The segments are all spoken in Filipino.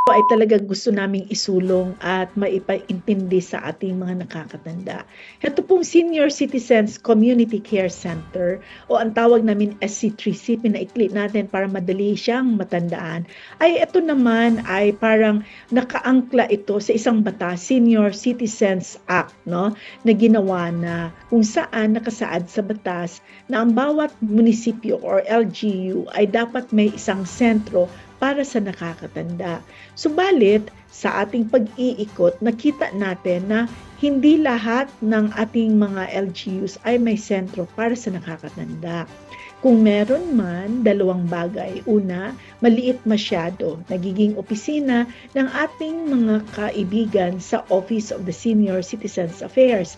ay talagang gusto naming isulong at maipaintindi sa ating mga nakakatanda. Ito pong Senior Citizens Community Care Center o ang tawag namin SC3C, pinaikli natin para madali siyang matandaan, ay ito naman ay parang nakaangkla ito sa isang batas, Senior Citizens Act, no, na ginawa na kung saan nakasaad sa batas na ang bawat munisipyo or LGU ay dapat may isang sentro para sa nakakatanda. Subalit, sa ating pag-iikot, nakita natin na hindi lahat ng ating mga LGUs ay may sentro para sa nakakatanda. Kung meron man, dalawang bagay. Una, maliit masyado. Nagiging opisina ng ating mga kaibigan sa Office of the Senior Citizens Affairs.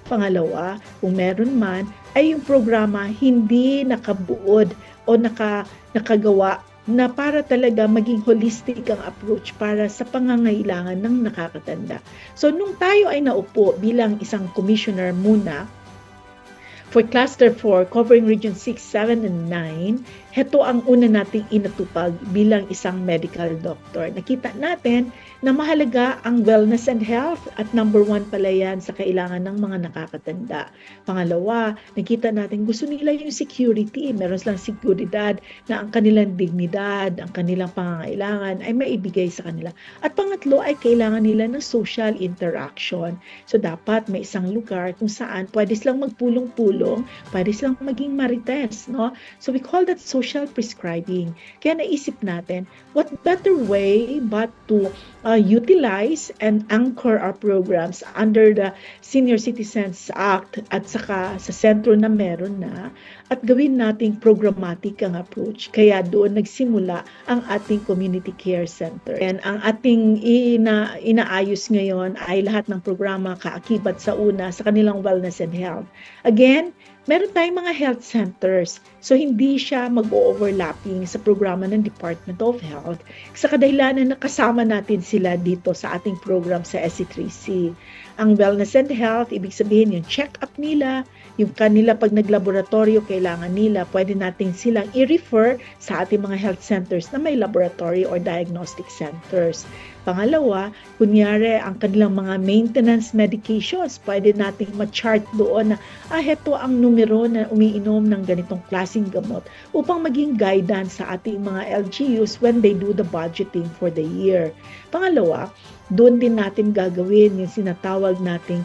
Pangalawa, kung meron man, ay yung programa hindi nakabuod o nakagawa na para talaga maging holistic ang approach para sa pangangailangan ng nakakatanda. So nung tayo ay naupo bilang isang commissioner muna for Cluster 4 covering Region 6, 7, and 9, heto ang una nating inatupag bilang isang medical doctor. Nakita natin na mahalaga ang wellness and health at number 1 pala yan sa kailangan ng mga nakakatanda. Pangalawa, nakita natin gusto nila yung security. Meron silang seguridad na ang kanilang dignidad, ang kanilang pangangailangan ay maibigay sa kanila. At pangatlo ay kailangan nila ng social interaction. So dapat may isang lugar kung saan pwede silang magpulong-pulong, pwede silang maging marites, no? So we call that social prescribing. Kaya naisip natin, what better way but to utilize and anchor our programs under the Senior Citizens Act at saka sa sentro na meron na at gawin nating programmatic ang approach. Kaya doon nagsimula ang ating Community Care Center. And ang ating inaayos ngayon ay lahat ng programa kaakibat sa una sa kanilang wellness and health. Again, meron tayong mga health centers. So, hindi siya mag-overlapping sa programa ng Department of Health sa kadahilanan na kasama natin sila dito sa ating program sa SC3C. Ang wellness and health, ibig sabihin yung check-up nila, yung kanila pag naglaboratorio, kailangan nila, pwede natin silang i-refer sa ating mga health centers na may laboratory or diagnostic centers. Pangalawa, kunyari ang kanilang mga maintenance medications, pwede nating ma-chart doon na heto ang numero na umiinom ng ganitong klaseng gamot upang maging guidance sa ating mga LGUs when they do the budgeting for the year. Pangalawa, doon din natin gagawin yung sinatawag nating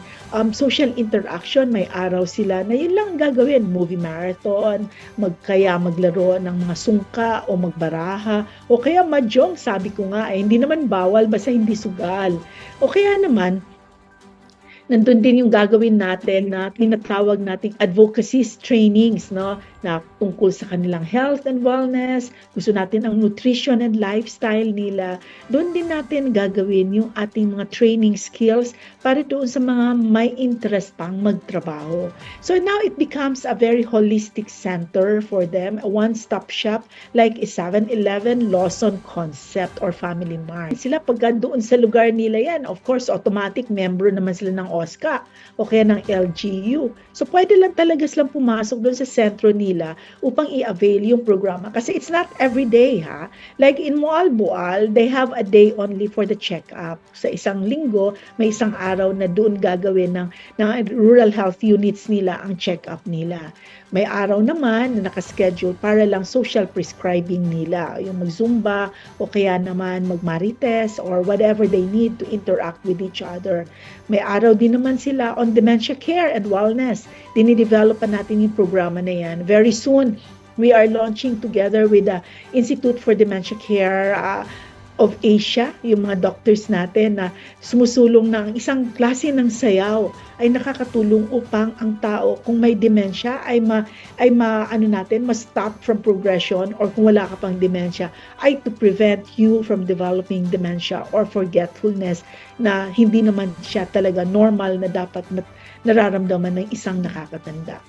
social interaction. May araw sila na yun lang gagawin, movie marathon, maglaro ng mga sungka o magbaraha, o kaya mahjong, sabi ko nga, hindi naman bawal basta hindi sugal. O kaya naman, nandun din yung gagawin natin na tinatawag nating advocacy trainings, no? Na tungkol sa kanilang health and wellness, gusto natin ang nutrition and lifestyle nila. Doon din natin gagawin yung ating mga training skills para doon sa mga may interest pang magtrabaho. So now it becomes a very holistic center for them, a one-stop shop like a 7-Eleven, Lawson concept or Family Mart. Sila pagka doon sa lugar nila yan, of course, automatic member naman sila ng OSCA o kaya ng LGU. So pwede lang talaga silang pumasok doon sa sentro nila upang i-avail yung programa. Kasi it's not every day, ha? Like in Moalboal, they have a day only for the check-up. Sa isang linggo, may isang araw na doon gagawin ng rural health units nila ang check-up nila. May araw naman na nakaschedule para lang social prescribing nila. Yung mag-zumba o kaya naman mag-marites or whatever they need to interact with each other. May araw din naman sila on dementia care and wellness. Dinidevelop pa natin yung programa na yan. Very soon, we are launching together with the Institute for Dementia Care of Asia, yung mga doctors natin na sumusulong ng isang klase ng sayaw ay nakakatulong upang ang tao kung may dementia ay ma-stop from progression, or kung wala ka pang dementia ay to prevent you from developing dementia or forgetfulness na hindi naman siya talaga normal na dapat nararamdaman ng isang nakakatanda.